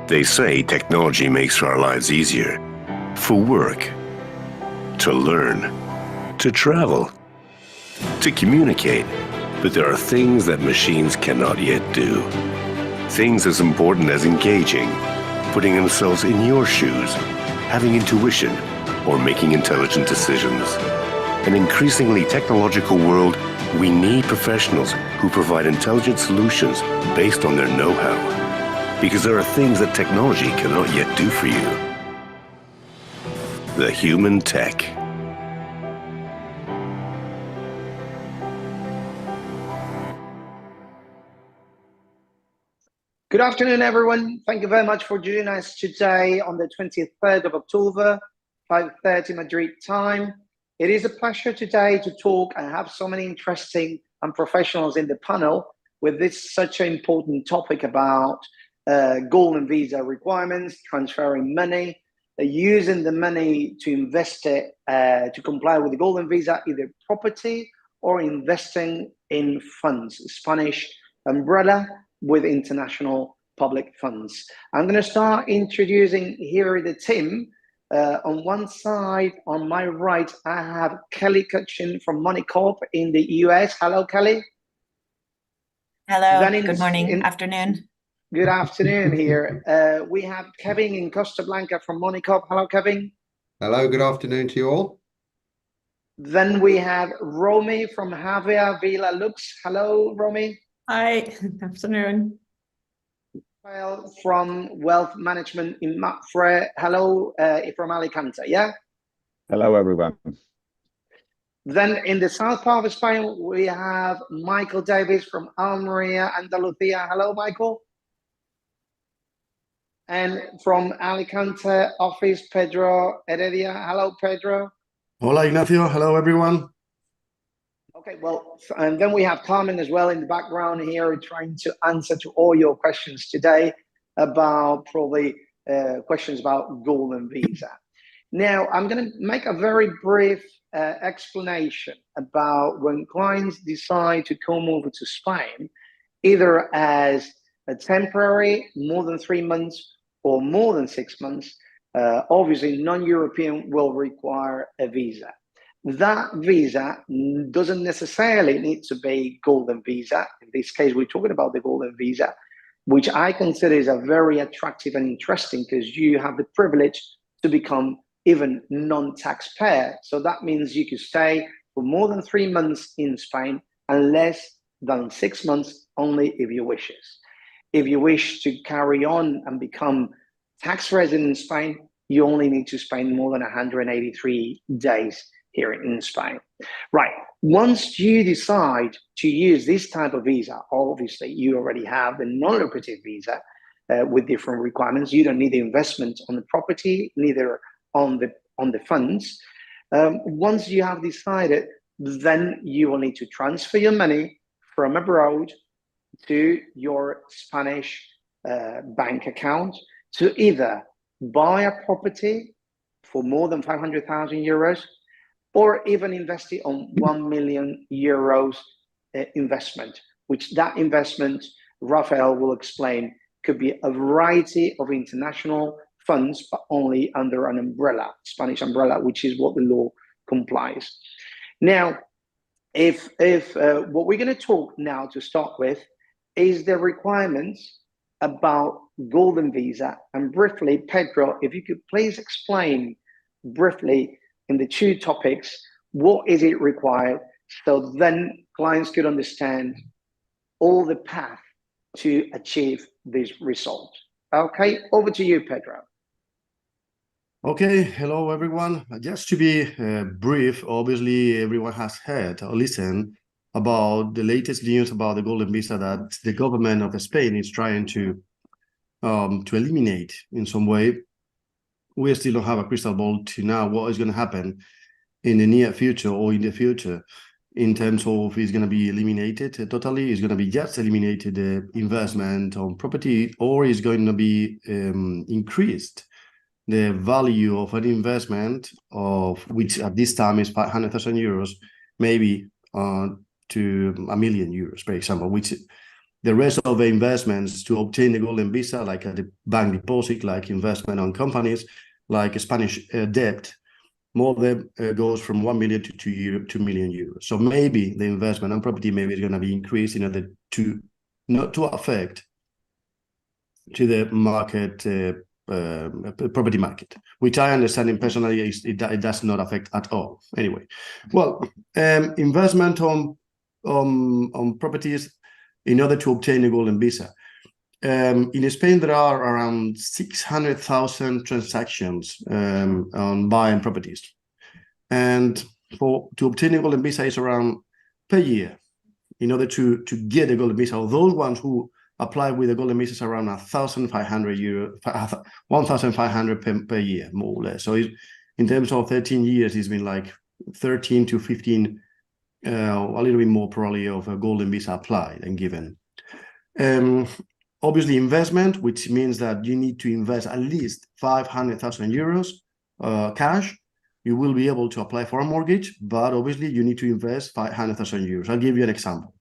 They say technology makes our lives easier. For work, to learn, to travel, to communicate. But there are things that machines cannot yet do. Things as important as engaging, putting themselves in your shoes, having intuition, or making intelligent decisions. In an increasingly technological world, we need professionals who provide intelligent solutions based on their know-how. Because there are things that technology cannot yet do for you. The human tech. Good afternoon, everyone. Thank you very much for joining us today on the 23rd of October, 5:30 Madrid time. It is a pleasure today to talk and have so many interesting and professionals in the panel with this such an important topic about golden visa requirements, transferring money, using the money to invest it to comply with the golden visa, either property or investing in funds, Spanish umbrella with international public funds. I'm going to start introducing here the team. On one side, on my right, I have Kelly Cutchin from Money Corp in the US. Hello, Kelly. Hello, good morning, afternoon. Good afternoon here. We have Keving in Costa Blanca from Money Corp. Hello, Keving. Hello, good afternoon to you all. Then we have Romy from Heredia, Villalux. Hello, Romy. Hi, good afternoon. Rafael from Wealth Management in Mapfre. Hello, from Alicante, yeah? Hello, everyone. Then in the south part of Spain, we have Michael Davies from Almeria, Andalucía. Hello, Michael. And from Alicante office, Pedro Heredia. Hello, Pedro. Hola, Ignacio. Hello, everyone. Okay, well, and then we have Carmen as well in the background here trying to answer to all your questions today about probably questions about golden visa. Now, I'm going to make a very brief explanation about when clients decide to come over to Spain, either as a temporary, more than 3 months, or more than 6 months. Obviously, non-European will require a visa. That visa doesn't necessarily need to be golden visa. In this case, we're talking about the golden visa, which I consider is a very attractive and interesting because you have the privilege to become even non-taxpayer. So that means you could stay for more than 3 months in Spain and less than 6 months only if you wish. If you wish to carry on and become tax resident in Spain, you only need to spend more than 183 days here in Spain. Right, once you decide to use this type of visa, obviously you already have the non-lucrative visa with different requirements. You don't need the investment on the property, neither on the funds. Once you have decided, then you will need to transfer your money from abroad to your Spanish bank account to either buy a property for more than 500,000 euros or even invest it on 1 million euros investment, which that investment, Rafael will explain, could be a variety of international funds, but only under an umbrella, Spanish umbrella, which is what the law complies. Now, if what we're going to talk now to start with is the requirements about golden visa, and briefly, Pedro, if you could please explain briefly in the two topics, what is it required, so then clients could understand all the path to achieve this result. Okay, over to you, Pedro. Okay, hello, everyone. Just to be brief, obviously everyone has heard or listened about the latest news about the golden visa that the government of Spain is trying to eliminate in some way. We still don't have a crystal ball to know what is going to happen in the near future or in the future in terms of it's going to be eliminated totally, it's going to be just eliminated the investment on property, or is going to be increased the value of an investment of which at this time is 500,000 euros, maybe to €1 million, for example, which the rest of the investments to obtain the golden visa, like the bank deposit, like investment on companies, like Spanish debt, more of them goes from 1 million to 2 million euros. So maybe the investment on property maybe is going to be increased in order to not to affect to the market, property market, which I understand personally it does not affect at all. Anyway, well, investment on properties in order to obtain a golden visa. In Spain, there are around 600,000 transactions on buying properties, and to obtain a golden visa is around per year. In order to get a golden visa, or those ones who apply with a golden visa is around 1,500 euro, 1,500 per year, more or less. So in terms of 13 years, it's been like 13 to 15, a little bit more probably of a golden visa applied and given. Obviously, investment, which means that you need to invest at least 500,000 euros cash. You will be able to apply for a mortgage, but obviously you need to invest 500,000 euros. I'll give you an example.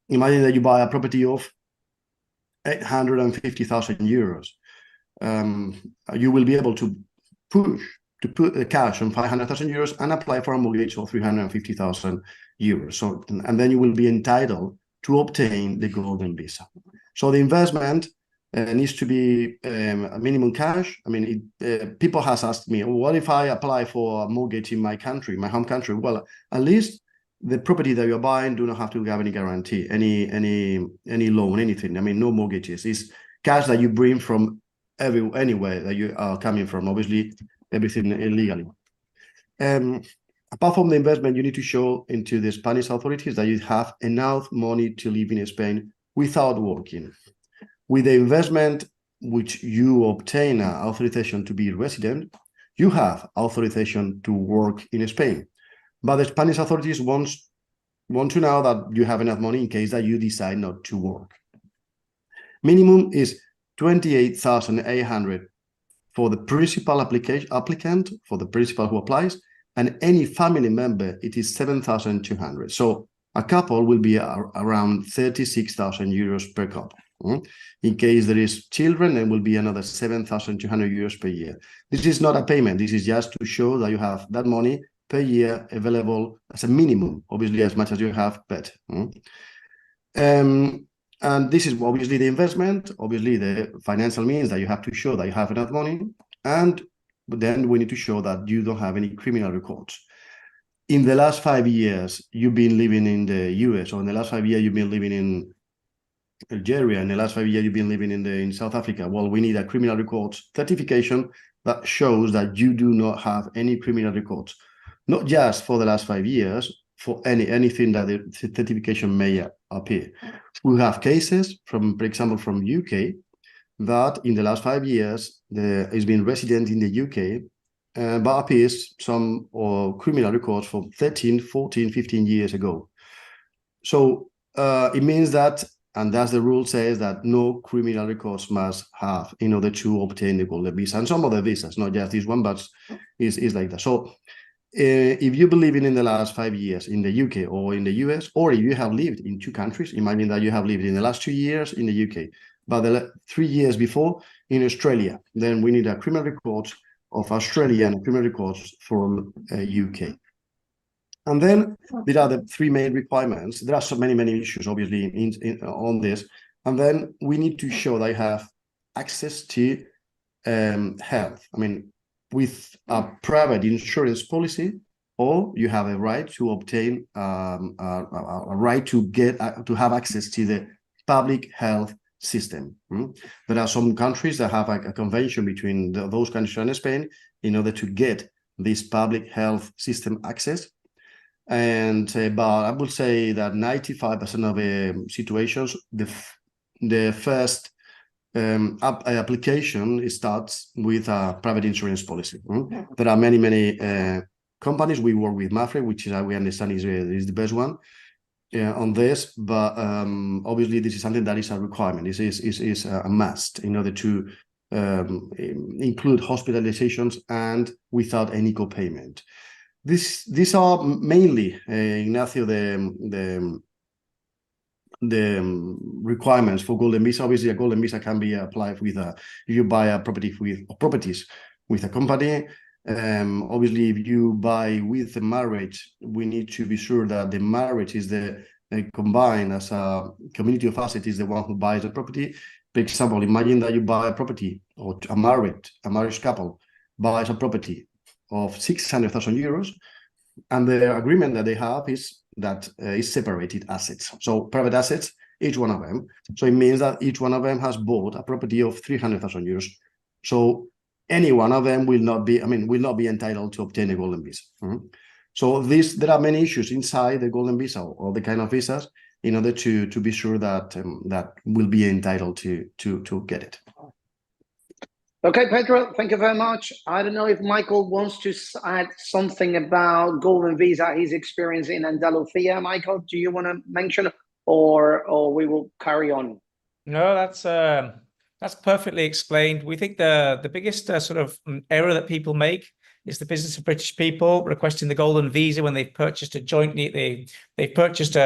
Imagine that you buy a property of 850,000 euros. You will be able to put the cash on 500,000 euros and apply for a mortgage of 350,000 euros. So, and then you will be entitled to obtain the golden visa. So the investment needs to be a minimum cash. I mean, people has asked me, what if I apply for a mortgage in my country, my home country? Well, at least the property that you're buying do not have to have any guarantee, any loan, anything. I mean, no mortgages. It's cash that you bring from anywhere that you are coming from. Obviously, everything illegally. Apart from the investment, you need to show into the Spanish authorities that you have enough money to live in Spain without working. With the investment, which you obtain an authorization to be resident, you have authorization to work in Spain. But the Spanish authorities want to know that you have enough money in case that you decide not to work. Minimum is 28,800 for the principal applicant, for the principal who applies, and any family member, it is 7,200. So a couple will be around 36,000 euros per couple. In case there is children, it will be another 7,200 euros per year. This is not a payment. This is just to show that you have that money per year available as a minimum, obviously as much as you have better. And this is obviously the investment, obviously the financial means that you have to show that you have enough money, and then we need to show that you don't have any criminal records. In the last 5 years, you've been living in the US, or in the last 5 years, you've been living in Algeria, in the last 5 years, you've been living in South Africa. Well, we need a criminal records certification that shows that you do not have any criminal records, not just for the last 5 years, for anything that the certification may appear. We have cases from, for example, from UK, that in the last 5 years, has been resident in the UK, but appears some criminal records for 13, 14, 15 years ago. So it means that, and that's the rule, says that no criminal records must have in order to obtain the golden visa. And some other visas, not just this one, but is like that. So if you believe in the last 5 years in the UK or in the US, or if you have lived in two countries, imagine that you have lived in the last 2 years in the UK, but the 3 years before in Australia, then we need a criminal record of Australia and criminal records from UK. And then there are the three main requirements. There are so many issues, obviously, on this. And then we need to show that you have access to health. I mean, with a private insurance policy, or you have a right to obtain a right to to have access to the public health system. There are some countries that have a convention between those countries and Spain in order to get this public health system access. And but I would say that 95% of the situations, the first application starts with a private insurance policy. There are many companies. We work with Mapfre, which we understand is the best one on this, but obviously this is something that is a requirement. This is a must in order to include hospitalizations and without any co-payment. These are mainly, Ignacio, the requirements for golden visa. Obviously, a golden visa can be applied with if you buy a property properties with a company. Obviously, if you buy with a marriage, we need to be sure that the marriage is combined as a community of assets is the one who buys the property. For example, imagine that you buy a property, or a marriage couple buys a property of 600,000 euros, and the agreement that they have is that is separated assets. So private assets, each one of them. So it means that each one of them has bought a property of 300,000 euros. So any one of them will not be entitled to obtain a golden visa. So there are many issues inside the golden visa or the kind of visas in order to be sure that that will be entitled to get it. Okay, Pedro, thank you very much. I don't know if Michael wants to add something about golden visa, his experience in Andalusia. Michael, do you want to mention, or we will carry on? No, that's perfectly explained. We think the biggest sort of error that people make is the business of British people requesting the golden visa when they've purchased a jointly. They've purchased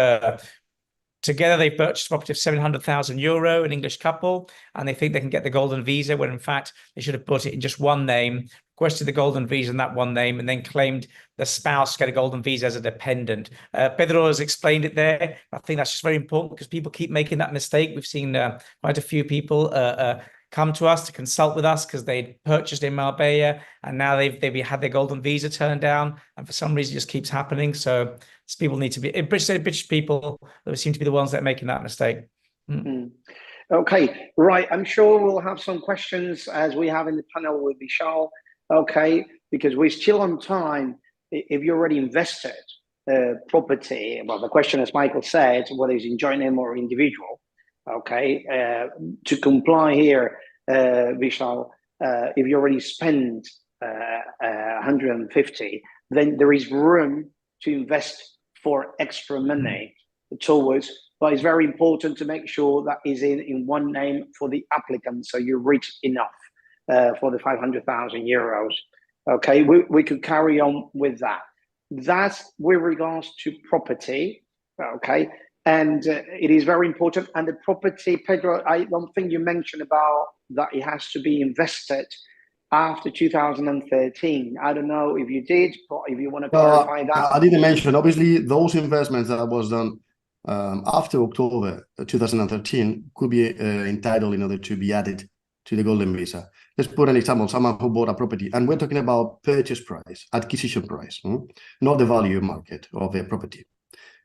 together, they purchased a property of 700,000 euro, an English couple, and they think they can get the golden visa when in fact they should have put it in just one name, requested the golden visa in that one name, and then claimed the spouse get a golden visa as a dependent. Pedro has explained it there. I think that's just very important because people keep making that mistake. We've seen quite a few people come to us to consult with us because they purchased in Marbella and now they've had their golden visa turned down, and for some reason it just keeps happening. So people need to be British people that seem to be the ones that are making that mistake. Okay, right. I'm sure we'll have some questions as we have in the panel with Vishal. Okay, because we're still on time. If you already invested property, well, the question, as Michael said, whether it's in joint name or individual. Okay, to comply here, Vishal, if you already spent 150, then there is room to invest for extra money towards, but it's very important to make sure that is in one name for the applicant, so you reach enough for the 500,000 euros. Okay, we could carry on with that. That's with regards to property. Okay. And it is very important. And the property, Pedro, I don't think you mentioned about that it has to be invested after 2013. I don't know if you did, but if you want to clarify that. I didn't mention, obviously, those investments that was done after October 2013 could be entitled in order to be added to the golden visa. Let's put an example, someone who bought a property, and we're talking about purchase price, acquisition price, not the value market of a property.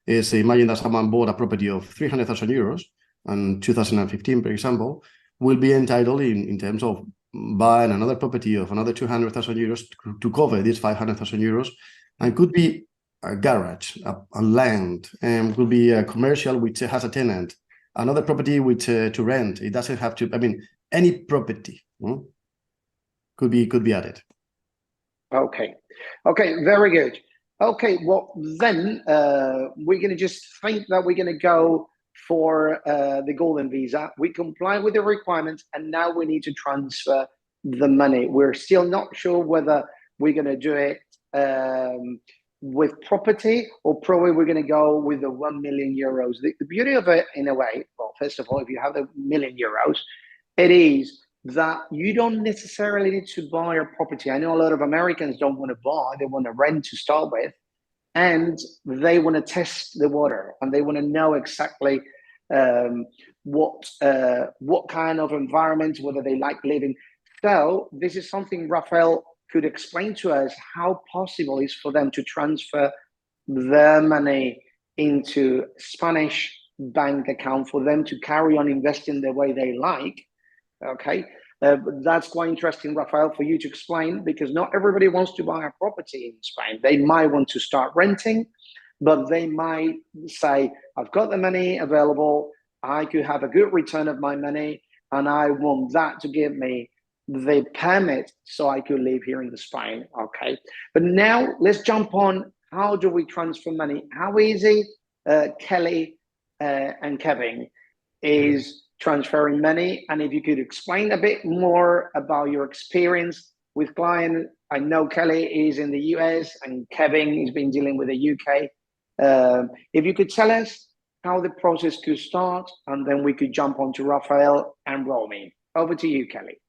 Is imagine that someone bought a property of 300,000 euros in 2015, for example, will be entitled in terms of buying another property of another 200,000 euros to cover these 500,000 euros, and could be a garage, a land, and could be a commercial which has a tenant, another property which to rent. It doesn't have to. I mean, any property could be added. Okay, very good. Okay, well, then we're going to just think that we're going to go for the golden visa. We comply with the requirements, and now we need to transfer the money. We're still not sure whether we're going to do it with property, or probably we're going to go with the 1 million euros. The beauty of it, in a way, well, first of all, if you have the 1 million euros, it is that you don't necessarily need to buy a property. I know a lot of Americans don't want to buy, they want to rent to start with, and they want to test the water, and they want to know exactly what kind of environment, whether they like living. So this is something Rafael could explain to us, how possible it is for them to transfer their money into Spanish bank account for them to carry on investing the way they like. Okay, that's quite interesting, Rafael, for you to explain, because not everybody wants to buy a property in Spain. They might want to start renting, but they might say, I've got the money available, I could have a good return of my money, and I want that to give me the permit so I could live here in Spain. Okay, but now let's jump on, how do we transfer money? How easy Kelly and Keving is transferring money? And if you could explain a bit more about your experience with client. I know Kelly is in the US and Keving has been dealing with the UK. If you could tell us how the process could start, and then we could jump on to Rafael and Romy. Over to you, Kelly.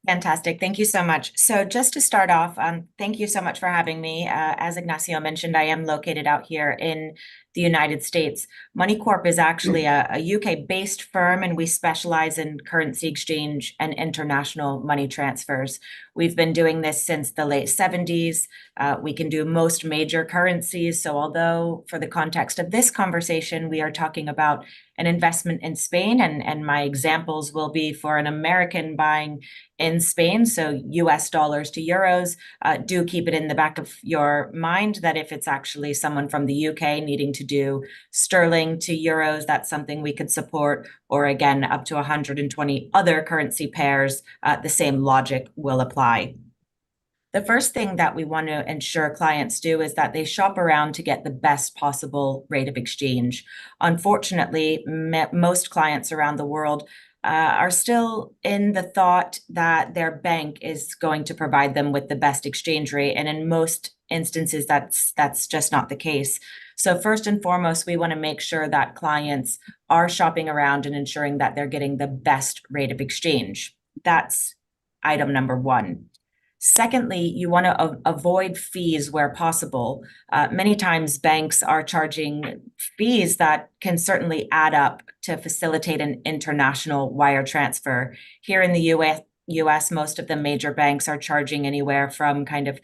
Fantastic. Thank you so much. So just to start off, thank you so much for having me. As Ignacio mentioned, I am located out here in the United States. Money Corp is actually a UK-based firm, and we specialize in currency exchange and international money transfers. We've been doing this since the late 70s. We can do most major currencies. So although for the context of this conversation, we are talking about an investment in Spain, and my examples will be for an American buying in Spain, so US dollars to euros. Do keep it in the back of your mind that if it's actually someone from the UK needing to do sterling to euros, that's something we could support, or again, up to 120 other currency pairs, the same logic will apply. The first thing that we want to ensure clients do is that they shop around to get the best possible rate of exchange. Unfortunately, most clients around the world are still in the thought that their bank is going to provide them with the best exchange rate. And in most instances, that's just not the case. So first and foremost, we want to make sure that clients are shopping around and ensuring that they're getting the best rate of exchange. That's item number one. Secondly, you want to avoid fees where possible. Many times banks are charging fees that can certainly add up to facilitate an international wire transfer. Here in the US, most of the major banks are charging anywhere from kind of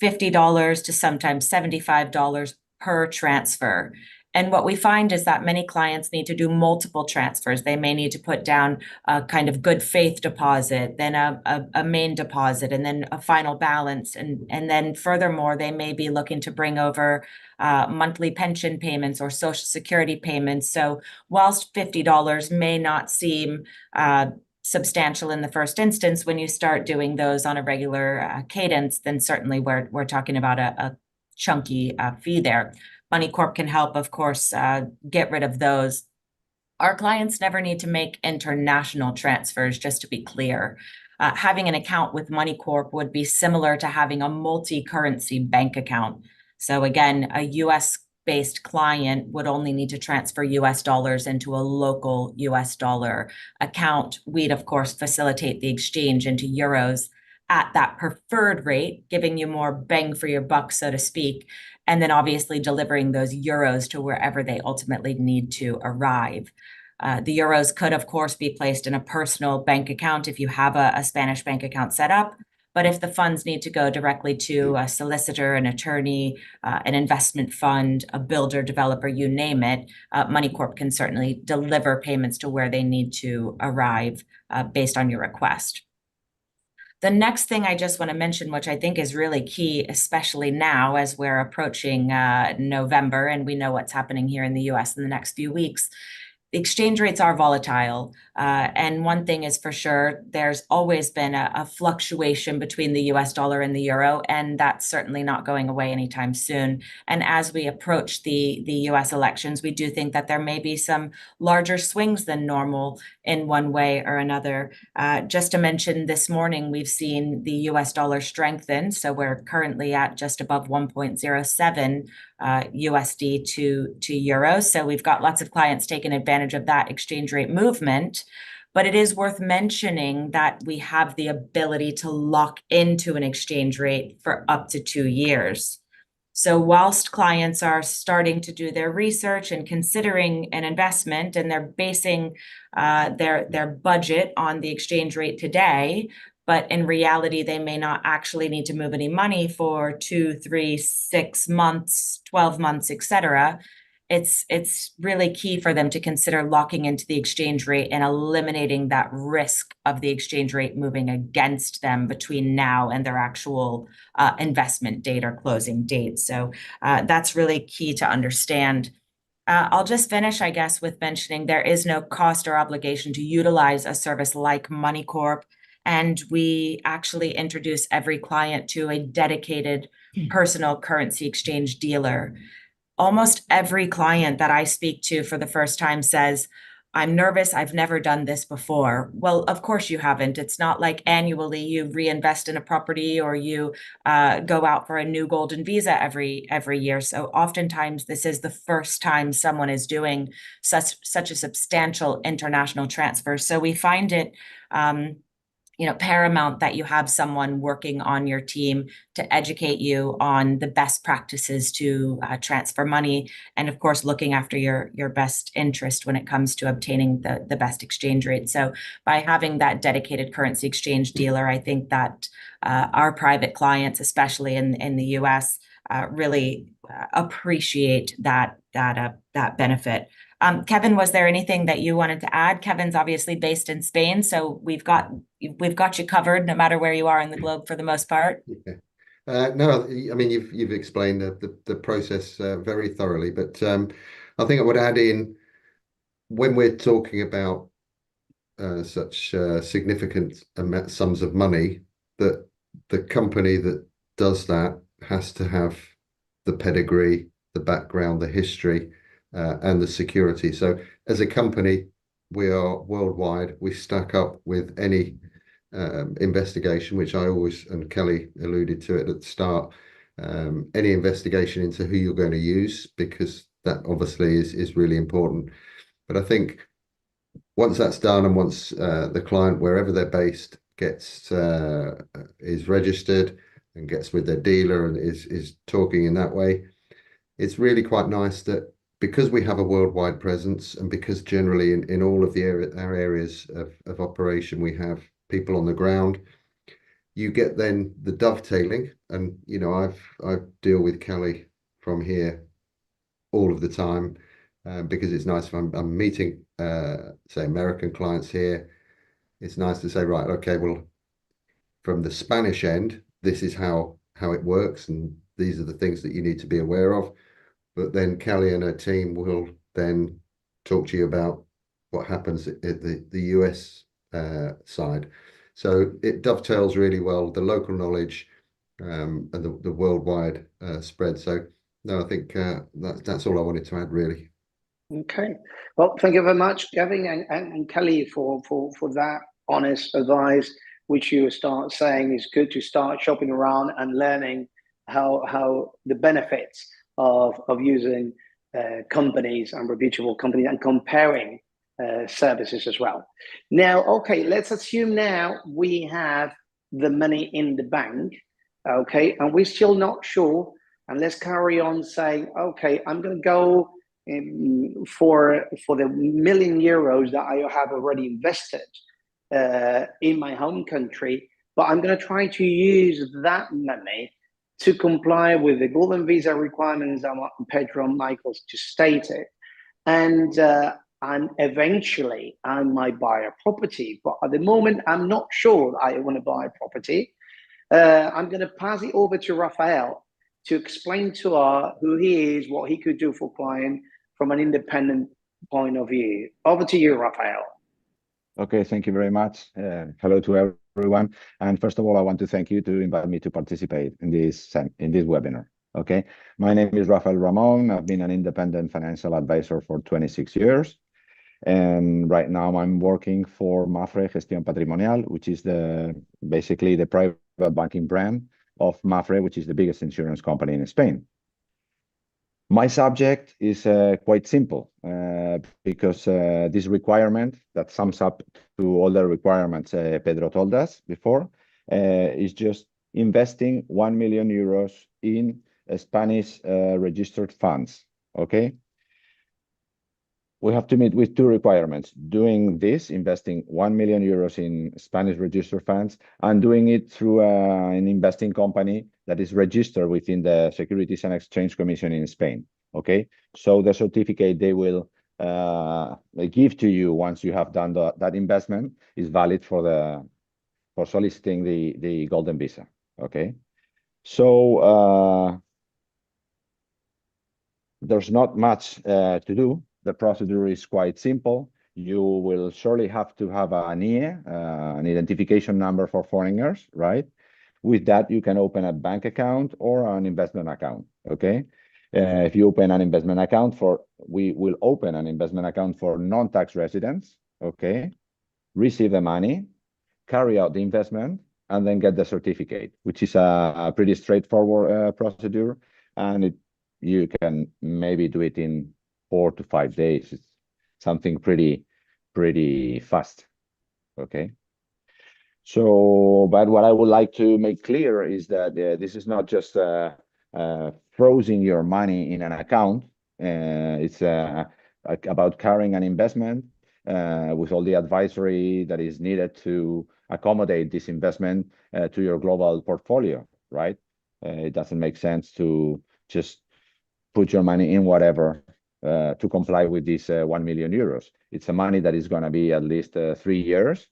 $50 to sometimes $75 per transfer. And what we find is that many clients need to do multiple transfers. They may need to put down a kind of good faith deposit, then a main deposit, and then a final balance. And then furthermore, they may be looking to bring over monthly pension payments or Social Security payments. So whilst $50 may not seem substantial in the first instance, when you start doing those on a regular cadence, then certainly we're talking about a chunky fee there. Money Corp can help, of course, get rid of those. Our clients never need to make international transfers, just to be clear. Having an account with Money Corp would be similar to having a multi-currency bank account. So again, a US-based client would only need to transfer US dollars into a local US dollar account. We'd, of course, facilitate the exchange into euros at that preferred rate, giving you more bang for your buck, so to speak, and then obviously delivering those euros to wherever they ultimately need to arrive. The euros could, of course, be placed in a personal bank account if you have a Spanish bank account set up. But if the funds need to go directly to a solicitor, an attorney, an investment fund, a builder, developer, you name it, Money Corp can certainly deliver payments to where they need to arrive based on your request. The next thing I just want to mention, which I think is really key, especially now as we're approaching November and we know what's happening here in the US in the next few weeks, the exchange rates are volatile. And one thing is for sure, there's always been a fluctuation between the US dollar and the euro, and that's certainly not going away anytime soon. And as we approach the US elections, we do think that there may be some larger swings than normal in one way or another. Just to mention, this morning, we've seen the US dollar strengthen. So we're currently at just above 1.07 USD to euro. So we've got lots of clients taking advantage of that exchange rate movement. But it is worth mentioning that we have the ability to lock into an exchange rate for up to 2 years. So whilst clients are starting to do their research and considering an investment, and they're basing their budget on the exchange rate today, but in reality, they may not actually need to move any money for 2, 3, 6 months, 12 months, etc. It's really key for them to consider locking into the exchange rate and eliminating that risk of the exchange rate moving against them between now and their actual investment date or closing date. So that's really key to understand. I'll just finish, I guess, with mentioning there is no cost or obligation to utilize a service like Money Corp. And we actually introduce every client to a dedicated personal currency exchange dealer. Almost every client that I speak to for the first time says, I'm nervous. I've never done this before. Well, of course you haven't. It's not like annually you reinvest in a property or you go out for a new golden visa every year. So oftentimes this is the first time someone is doing such a substantial international transfer. So we find it paramount that you have someone working on your team to educate you on the best practices to transfer money, and of course looking after your best interest when it comes to obtaining the best exchange rate. So by having that dedicated currency exchange dealer, I think that our private clients, especially in the US, really appreciate that benefit. Kevin, was there anything that you wanted to add? Kevin's obviously based in Spain, so we've got you covered no matter where you are in the globe for the most part. Yeah. No, I mean you've explained the process very thoroughly, but I think I would add in, when we're talking about such significant sums of money, that the company that does that has to have the pedigree, the background, the history, and the security. So as a company, we are worldwide. We stack up with any investigation, which I always, and Kelly alluded to it at the start, any investigation into who you're going to use, because that obviously is really important. But I think once that's done, and once the client, wherever they're based, is registered and gets with their dealer and is talking in that way, it's really quite nice that, because we have a worldwide presence, and because generally in all of our areas of operation we have people on the ground, you get then the dovetailing. And I deal with Kelly from here all of the time, because it's nice if I'm meeting say American clients here. It's nice to say, right, okay, well, from the Spanish end, this is how it works, and these are the things that you need to be aware of. But then Kelly and her team will then talk to you about what happens at the US side. So it dovetails really well, the local knowledge and the worldwide spread. So no, I think that's all I wanted to add, really. Okay. Well, thank you very much, Kevin and Kelly, for that honest advice, which you start saying is good to start shopping around and learning how the benefits of using companies and reputable companies, and comparing services as well. Now, okay, let's assume now we have the money in the bank, okay, and we're still not sure, and let's carry on saying, okay, I'm going to go for the €1 million that I have already invested in my home country, but I'm going to try to use that money to comply with the golden visa requirements that Pedro and Michael just stated, and eventually I might buy a property. But at the moment, I'm not sure I want to buy a property. I'm going to pass it over to Rafael to explain to us who he is, what he could do for client from an independent point of view. Over to you, Rafael. Okay, thank you very much. Hello to everyone. And first of all, I want to thank you to invite me to participate in this webinar. Okay, my name is Rafael Ramon. I've been an independent financial advisor for 26 years. And right now I'm working for Mapfre Gestión Patrimonial, which is basically the private banking brand of Mapfre, which is the biggest insurance company in Spain. My subject is quite simple, because this requirement that sums up to all the requirements Pedro told us before is just investing 1 million euros in Spanish registered funds. Okay, we have to meet with two requirements: doing this, investing 1 million euros in Spanish registered funds, and doing it through an investing company that is registered within the Securities and Exchange Commission in Spain. Okay, so the certificate they will give to you once you have done that investment is valid for soliciting the golden visa. Okay, so there's not much to do. The procedure is quite simple. You will surely have to have an IE, an identification number for foreigners, right? With that, you can open a bank account or an investment account, okay? If you open an investment account we will open an investment account for non-tax residents, okay? Receive the money, carry out the investment, and then get the certificate, which is a pretty straightforward procedure. And you can maybe do it in 4 to 5 days. It's something pretty fast, okay? So, but what I would like to make clear is that this is not just frozen your money in an account. It's about carrying an investment with all the advisory that is needed to accommodate this investment to your global portfolio, right? It doesn't make sense to just put your money in whatever to comply with this 1 million euros. It's a money that is going to be at least 3 years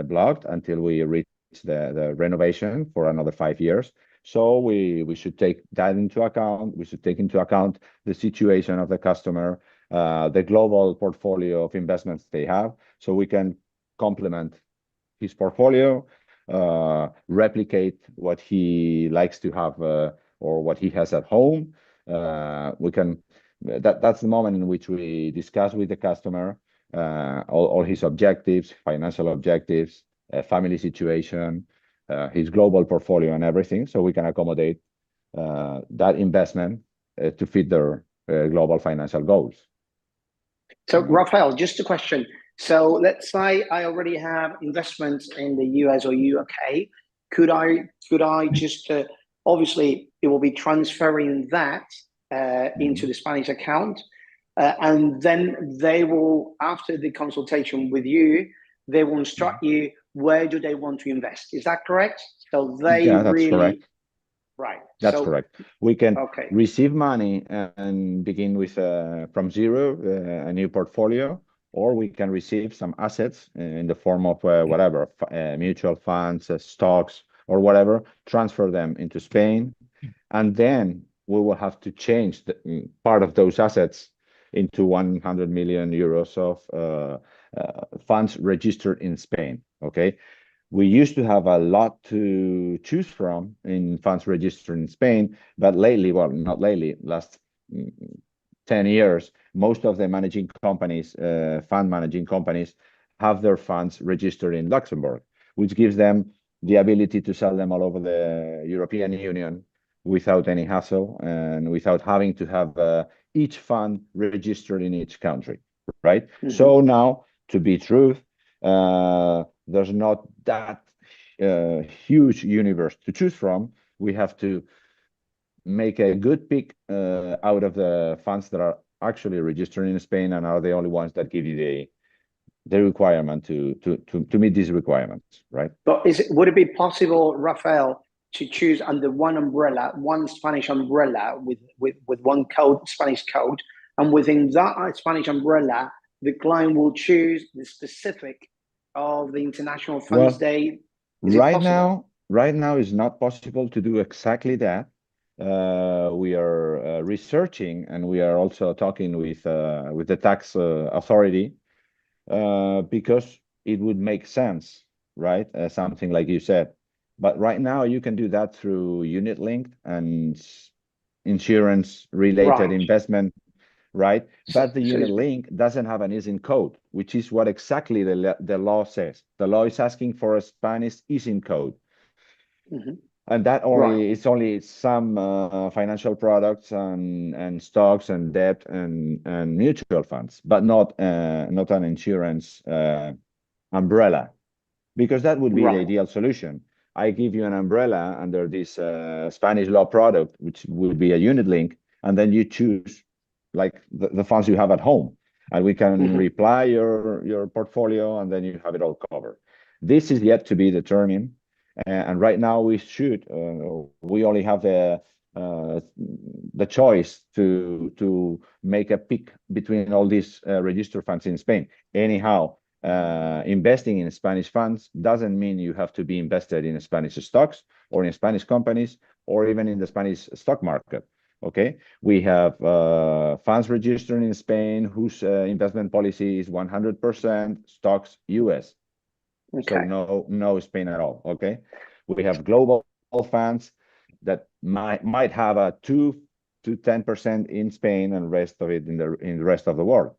blocked until we reach the renovation for another 5 years. So we should take that into account. We should take into account the situation of the customer, the global portfolio of investments they have, so we can complement his portfolio, replicate what he likes to have or what he has at home. That's the moment in which we discuss with the customer all his objectives, financial objectives, family situation, his global portfolio and everything, so we can accommodate that investment to fit their global financial goals. So, Rafael, just a question. So let's say I already have investments in the US or UK. Could I just, obviously, it will be transferring that into the Spanish account. And then they will, after the consultation with you, they will instruct you where do they want to invest. Is that correct? So they that's correct. Right. That's correct. We can okay. receive money and begin with from zero a new portfolio, or we can receive some assets in the form of whatever, mutual funds, stocks, or whatever, transfer them into Spain, and then we will have to change the part of those assets into 100 million euros of funds registered in Spain, okay? We used to have a lot to choose from in funds registered in Spain, but lately, well, not lately, last 10 years, most of the managing companies, fund managing companies, have their funds registered in Luxembourg, which gives them the ability to sell them all over the European Union without any hassle and without having to have each fund registered in each country, right? Mm-hmm. So now, to be truth, there's not that huge universe to choose from. We have to make a good pick out of the funds that are actually registered in Spain and are the only ones that give you the requirement to meet these requirements, right? But would it be possible, Rafael, to choose under one umbrella, one Spanish umbrella with one code, Spanish code, and within that Spanish umbrella, the client will choose the specific of the international funds day? Right now it's not possible to do exactly that. We are researching, and we are also talking with the tax authority because it would make sense, right? Something like you said. But right now you can do that through unit linked and insurance related investment, right? But the unit link doesn't have an ISIN code, which is what exactly the law says. The law is asking for a Spanish ISIN code. Mm-hmm. And that it's only some financial products and stocks and debt and mutual funds, but not an insurance umbrella, because that would be the ideal solution. I give you an umbrella under this Spanish law product, which would be a unit link, and then you choose like the funds you have at home, and we can reply your portfolio, and then you have it all covered. This is yet to be determined, and right now we only have the choice to make a pick between all these registered funds in Spain. Anyhow, investing in Spanish funds doesn't mean you have to be invested in Spanish stocks or in Spanish companies or even in the Spanish stock market. Okay, we have funds registered in Spain whose investment policy is 100% stocks US. Okay. So no Spain at all. Okay, we have global funds that might have a 2 to 10% in Spain and rest of it in the rest of the world.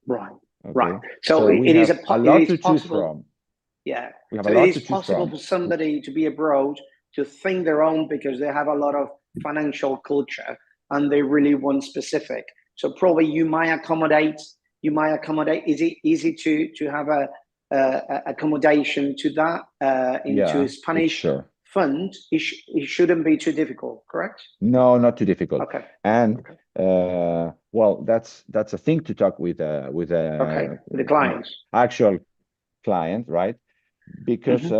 Right. Okay? Right. So we it is have a lot to choose possible. from. Yeah. We have So a lot it to is choose possible from. for somebody to be abroad to think their own because they have a lot of financial culture and they really want specific. So probably you might accommodate. Is it easy to have a accommodation to that into a Spanish sure. fund? It shouldn't be too difficult, correct? No, not too difficult. Okay. And well, that's a thing to talk with the clients. Actual client, right? Because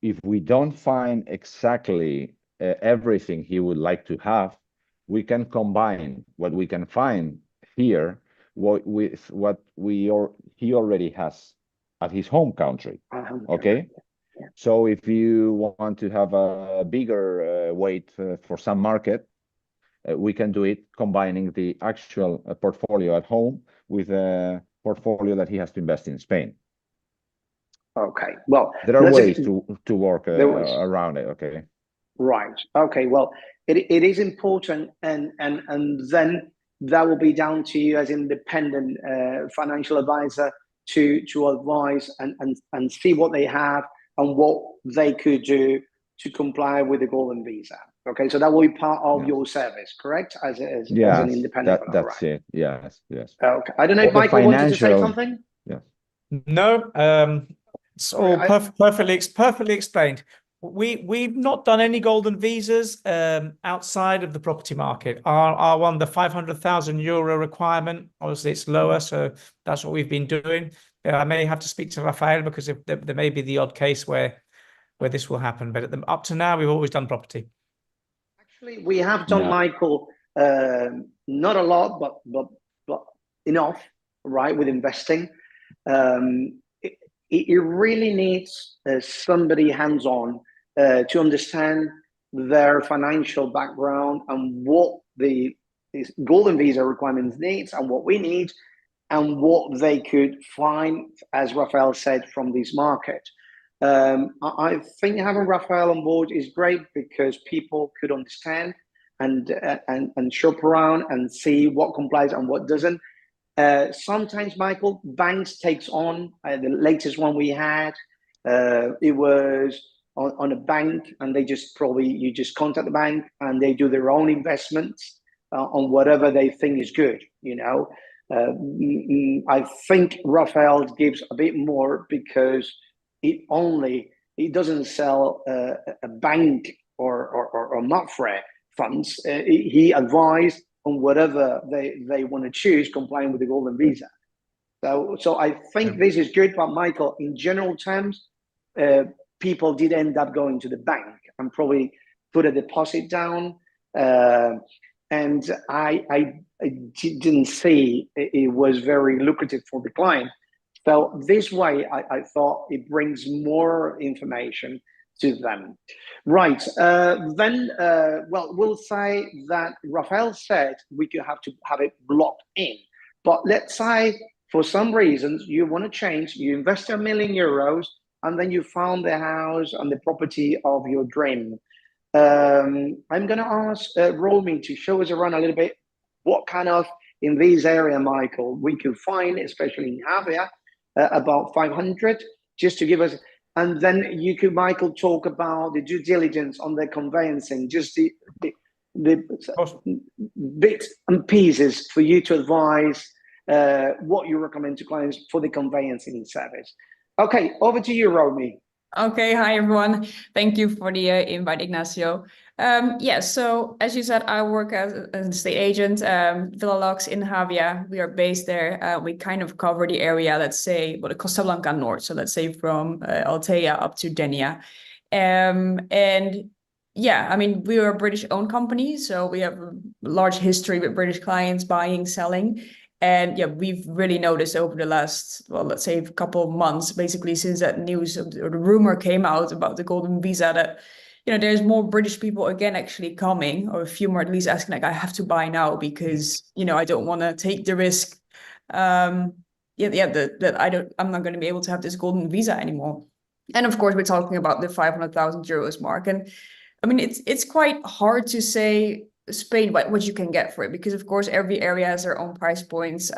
if we don't find exactly everything he would like to have, we can combine what we can find here with what he already has at his home country. Okay. Yeah. So if you want to have a bigger weight for some market, we can do it combining the actual portfolio at home with a portfolio that he has to invest in Spain. Okay. Well, there are ways to work around it. Okay. Right. Okay. Well, it is important, and then that will be down to you as independent financial advisor to advise and see what they have and what they could do to comply with the golden visa. Okay, so that will be part of your service, correct? As an independent. That's it. Yes. Okay. I don't know if Michael wanted to say something. Yes. No. It's all perfectly explained. We've not done any golden visas outside of the property market. Our one, the 500,000 euro requirement, obviously it's lower, so that's what we've been doing. I may have to speak to Rafael because there may be the odd case where this will happen, but up to now we've always done property. Actually, we have done, Michael, not a lot, but enough, right, with investing. It really needs somebody hands-on to understand their financial background and what the golden visa requirements needs and what we need and what they could find, as Rafael said, from this market. I think having Rafael on board is great because people could understand and shop around and see what complies and what doesn't. Sometimes, Michael, banks takes on the latest one we had. It was on a bank, and you just contact the bank and they do their own investments on whatever they think is good. I think Rafael gives a bit more because it doesn't sell a bank or Mapfre funds. He advised on whatever they want to choose, complying with the golden visa. So I think this is good. But Michael, in general terms, people did end up going to the bank and probably put a deposit down. And I didn't see it was very lucrative for the client. So this way, I thought it brings more information to them. Right. Then, we'll say that Rafael said we could have to have it blocked in. But let's say for some reasons you want to change, you invest €1 million, and then you found the house and the property of your dream. I'm going to ask Romy to show us around a little bit what kind of, in this area, Michael, we could find, especially in Heredia, about 500, just to give us. And then you could, Michael, talk about the due diligence on the conveyancing, just the bits and pieces for you to advise what you recommend to clients for the conveyancing service. Okay, over to you, Romy. Okay, hi everyone. Thank you for the invite, Ignacio. So as you said, I work as an estate agent, Villalux in Heredia. We are based there. We kind of cover the area, let's say, the Costa Blanca North. So let's say from Altea up to Denia. We are a British-owned company, so we have a large history with British clients buying, selling. And we've really noticed over the last, let's say a couple of months, basically since that news or the rumor came out about the golden visa, that there's more British people again actually coming, or a few more at least asking, like, I have to buy now because I don't want to take the risk. I'm not going to be able to have this golden visa anymore. And of course, we're talking about the 500,000 euros mark, and I mean it's quite hard to say Spain, what you can get for it, because of course every area has their own price points.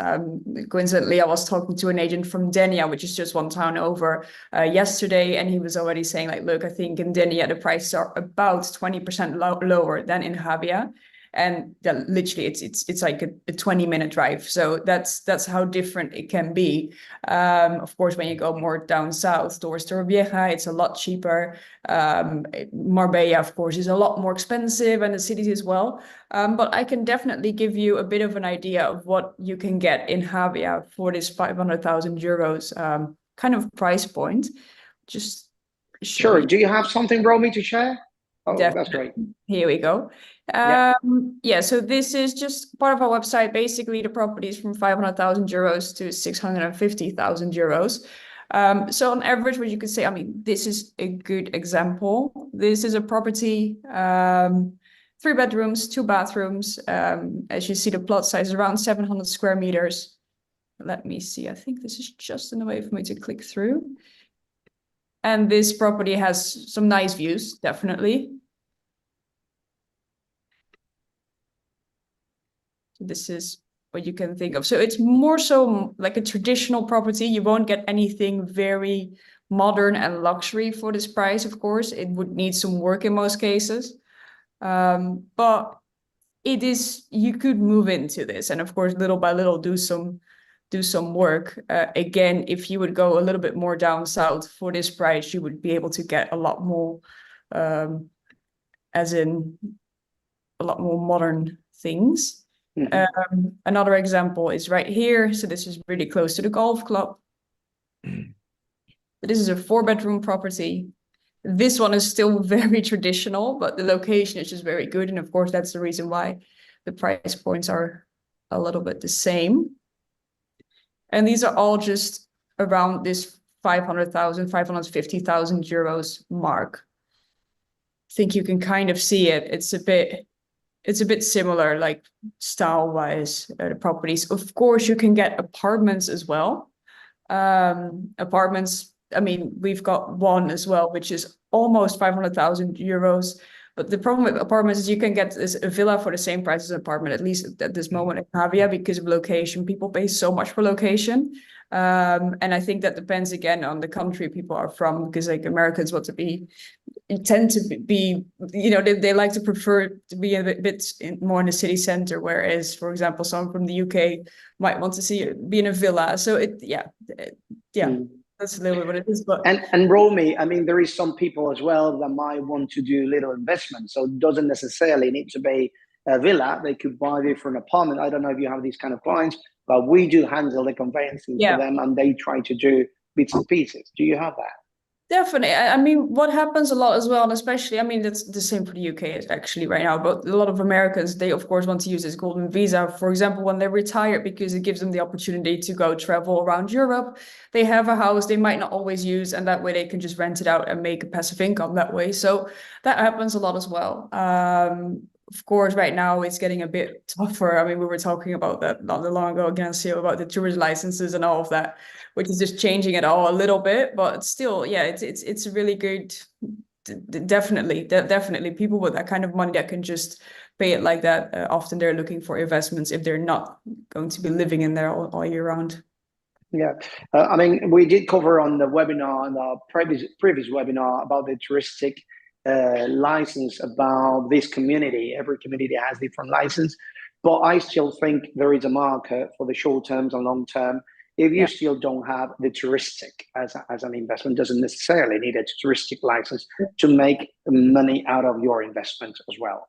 Coincidentally, I was talking to an agent from Denia, which is just one town over, yesterday, and he was already saying like, look, I think in Denia the prices are about 20% lower than in Heredia. And literally it's like a 20-minute drive. So that's how different it can be. Of course, when you go more down south towards Torrevieja, it's a lot cheaper. Marbella, of course, is a lot more expensive, and the cities as well. But I can definitely give you a bit of an idea of what you can get in Heredia for this 500,000 euros kind of price point. Just sure. Do you have something, Romy, to share? Oh, Definitely. That's great. Here we go. Yeah, so this is just part of our website. Basically, the properties from 500,000 euros to 650,000 euros. So on average, what you could say, I mean, this is a good example. This is a property, 3 bedrooms, 2 bathrooms. As you see, the plot size is around 700 square meters. Let me see. I think this is just in a way for me to click through. And this property has some nice views, definitely. This is what you can think of. So it's more so like a traditional property. You won't get anything very modern and luxury for this price, of course. It would need some work in most cases. But it is, you could move into this, and of course, little by little, do some work. Again, if you would go a little bit more down south for this price, you would be able to get a lot more, as in a lot more modern things. Another example is right here. So this is really close to the golf club. This is a 4-bedroom property. This one is still very traditional, but the location is just very good. And of course, that's the reason why the price points are a little bit the same. And these are all just around this 500,000, 550,000 euros mark. I think you can kind of see it. It's a bit similar, like style-wise, the properties. Of course, you can get apartments as well. Apartments, I mean, we've got one as well, which is almost 500,000 euros. But the problem with apartments is you can get a villa for the same price as an apartment, at least at this moment in Heredia, because of location. People pay so much for location. And I think that depends again on the country people are from, because like Americans tend to be, you know, they like to prefer to be a bit more in the city center, whereas, for example, someone from the UK might want to be in a villa. So that's a little bit what it is. But and Romy, I mean, there is some people as well that might want to do little investment, so it doesn't necessarily need to be a villa. They could buy it for an apartment. I don't know if you have these kind of clients, but we do handle the conveyancing for them, and they try to do bits and pieces. Do you have that? Definitely. I mean, what happens a lot as well, and especially, I mean, that's the same for the UK actually right now, but a lot of Americans, they of course want to use this golden visa, for example, when they're retired, because it gives them the opportunity to go travel around Europe. They have a house they might not always use, and that way they can just rent it out and make a passive income that way. So that happens a lot as well. Of course, right now it's getting a bit tougher. I mean, we were talking about that not that long ago, Ignacio, about the tourist licenses and all of that, which is just changing it all a little bit. But still, yeah, it's really good. Definitely, people with that kind of money that can just pay it like that. Often they're looking for investments if they're not going to be living in there all year round. Yeah, I mean, we did cover on the webinar, on the previous webinar, about the touristic license, about this community. Every community has different license, but I still think there is a market for the short terms and long term. If you still don't have the touristic as an investment, doesn't necessarily need a touristic license to make money out of your investment as well.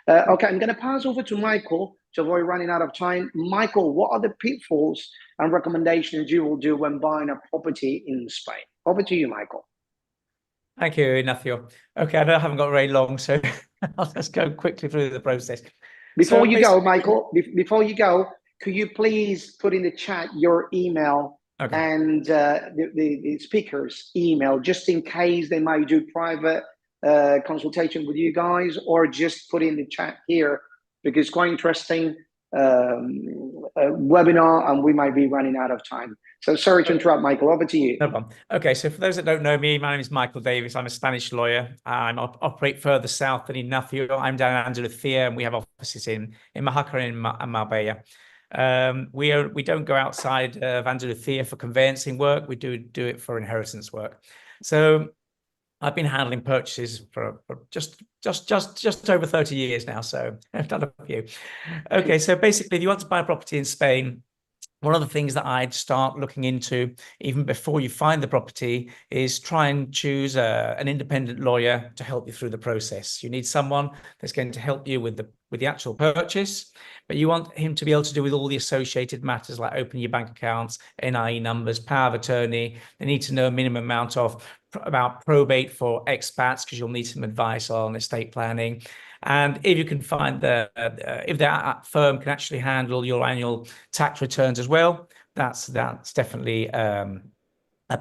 Okay, I'm going to pass over to Michael to avoid running out of time. Michael, what are the pitfalls and recommendations you will do when buying a property in Spain? Over to you, Michael. Thank you, Ignacio. Okay, I haven't got very long, so I'll just go quickly through the process. Before you go, Michael, before you go, could you please put in the chat your email and the speaker's email, just in case they might do private consultation with you guys, or just put in the chat here, because it's quite interesting webinar and we might be running out of time. So sorry to interrupt, Michael. Over to you. No problem. Okay, so for those that don't know me, my name is Michael Davies. I'm a Spanish lawyer. I operate further south than Ignacio. I'm down in Andalusia, and we have offices in Oaxaca and Marbella. We don't go outside of Andalusia for conveyancing work. We do it for inheritance work. So I've been handling purchases for just over 30 years now. So I've done a few. Okay, so basically, if you want to buy a property in Spain, one of the things that I'd start looking into, even before you find the property, is try and choose an independent lawyer to help you through the process. You need someone that's going to help you with the actual purchase, but you want him to be able to do with all the associated matters like opening your bank accounts, NIE numbers, power of attorney. They need to know a minimum amount about probate for expats, because you'll need some advice on estate planning. And if you can find if that firm can actually handle your annual tax returns as well, that's definitely a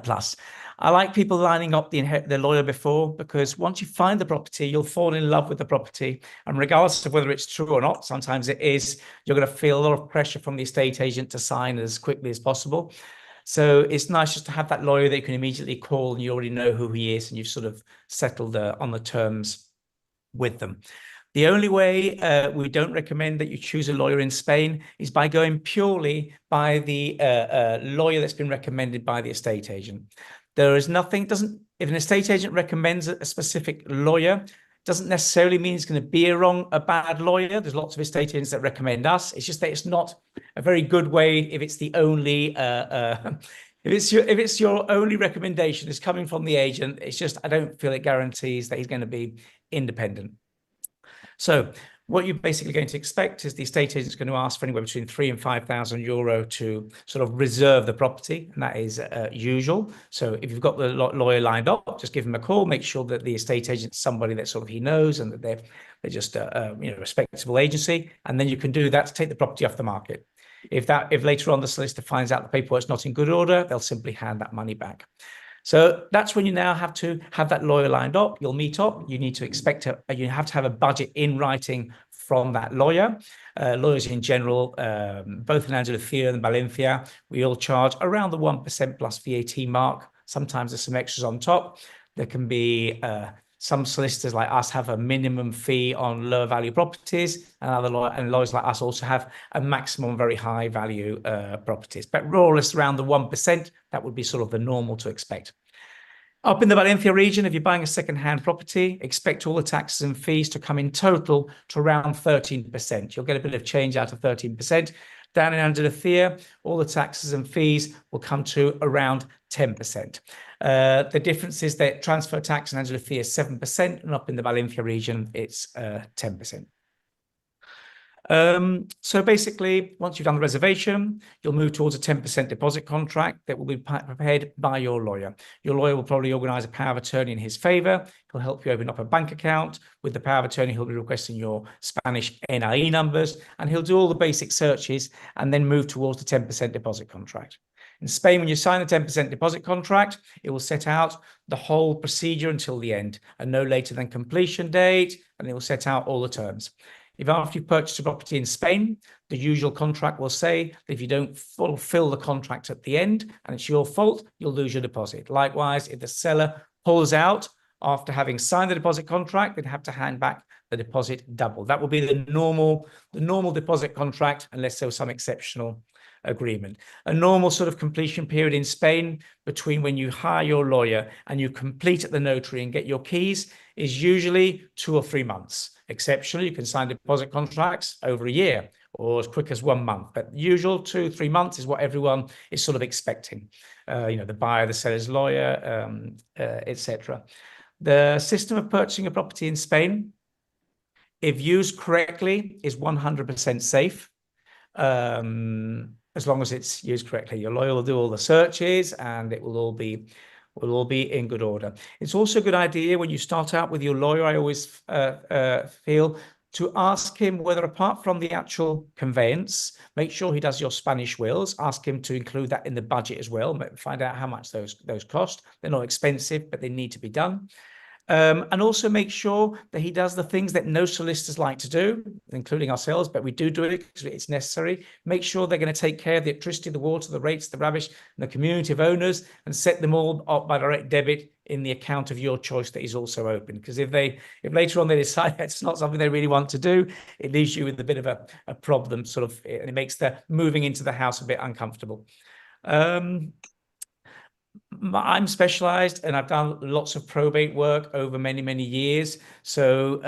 plus. I like people lining up the lawyer before, because once you find the property, you'll fall in love with the property. And regardless of whether it's true or not, sometimes it is, you're going to feel a lot of pressure from the estate agent to sign as quickly as possible. So it's nice just to have that lawyer that you can immediately call, and you already know who he is, and you've sort of settled on the terms with them. The only way we don't recommend that you choose a lawyer in Spain is by going purely by the lawyer that's been recommended by the estate agent. There is nothing, if an estate agent recommends a specific lawyer, doesn't necessarily mean it's going to be a bad lawyer. There's lots of estate agents that recommend us. It's just that it's not a very good way if it's the only if it's your only recommendation is coming from the agent. It's just, I don't feel it guarantees that he's going to be independent. So what you're basically going to expect is the estate agent is going to ask for anywhere between €3,000 and €5,000 to sort of reserve the property, and that is usual. So if you've got the lawyer lined up, just give him a call, make sure that the estate agent is somebody that sort of he knows, and that they're just a respectable agency, and then you can do that to take the property off the market. If later on the solicitor finds out the paperwork's not in good order, they'll simply hand that money back. So that's when you now have to have that lawyer lined up. You'll meet up. You need to you have to have a budget in writing from that lawyer. Lawyers in general, both in Andalusia and Valencia, we all charge around the 1% plus VAT mark. Sometimes there's some extras on top. There can be some solicitors like us have a minimum fee on lower value properties, and lawyers like us also have a maximum very high value properties. But more or less around the 1%, that would be sort of the normal to expect. Up in the Valencia region, if you're buying a second-hand property, expect all the taxes and fees to come in total to around 13%. You'll get a bit of change out of 13%. Down in Andalusia, all the taxes and fees will come to around 10%. The difference is that transfer tax in Andalusia is 7%, and up in the Valencia region, it's 10%. So basically, once you've done the reservation, you'll move towards a 10% deposit contract that will be prepared by your lawyer. Your lawyer will probably organize a power of attorney in his favor. He'll help you open up a bank account. With the power of attorney, he'll be requesting your Spanish NIE numbers, and he'll do all the basic searches and then move towards the 10% deposit contract. In Spain, when you sign a 10% deposit contract, it will set out the whole procedure until the end, and no later than completion date, and it will set out all the terms. If after you've purchased a property in Spain, the usual contract will say that if you don't fulfill the contract at the end and it's your fault, you'll lose your deposit. Likewise, if the seller pulls out after having signed the deposit contract, they'd have to hand back the deposit double. That will be the normal deposit contract, unless there was some exceptional agreement. A normal sort of completion period in Spain between when you hire your lawyer and you complete at the notary and get your keys is usually 2 or 3 months. Exceptionally, you can sign deposit contracts over a year or as quick as 1 month, but usual 2 or 3 months is what everyone is sort of expecting. The buyer, the seller's lawyer, etc. The system of purchasing a property in Spain, if used correctly, is 100% safe. As long as it's used correctly. Your lawyer will do all the searches, and it will all be in good order. It's also a good idea when you start out with your lawyer, I always feel, to ask him whether, apart from the actual conveyance, make sure he does your Spanish wills, ask him to include that in the budget as well, find out how much those cost. They're not expensive, but they need to be done. And also make sure that he does the things that no solicitors like to do, including ourselves, but we do it because it's necessary. Make sure they're going to take care of the electricity, the water, the rates, the rubbish, and the community of owners, and set them all up by direct debit in the account of your choice that is also open. Because if later on they decide it's not something they really want to do, it leaves you with a bit of a problem, sort of, and it makes the moving into the house a bit uncomfortable. I'm specialized and I've done lots of probate work over many, many years. So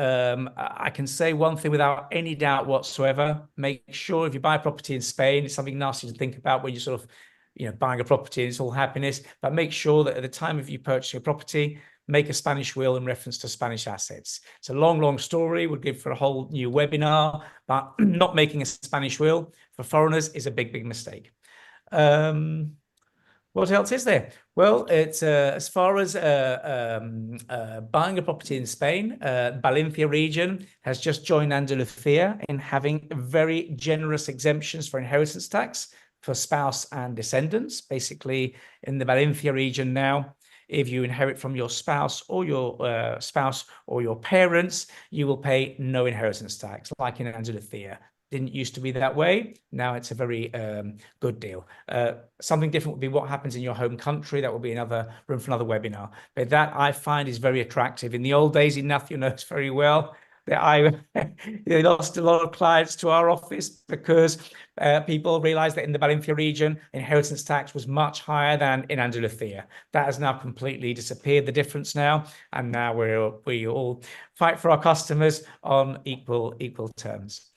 I can say one thing without any doubt whatsoever. Make sure if you buy a property in Spain, it's something nasty to think about when you're sort of, buying a property and it's all happiness, but make sure that at the time of you purchasing a property, make a Spanish will in reference to Spanish assets. It's a long, long story, would give for a whole new webinar, but not making a Spanish will for foreigners is a big, big mistake. What else is there? Well, it's as far as buying a property in Spain, Valencia region has just joined Andalusia in having very generous exemptions for inheritance tax for spouse and descendants. Basically, in the Valencia region now, if you inherit from your spouse or your parents, you will pay no inheritance tax, like in Andalusia. Didn't used to be that way. Now it's a very good deal. Something different would be what happens in your home country. That will be another room for another webinar. But that I find is very attractive. In the old days, Ignacio knows very well that they lost a lot of clients to our office because people realized that in the Valencia region, inheritance tax was much higher than in Andalusia. That has now completely disappeared, the difference now. And now we all fight for our customers on equal terms.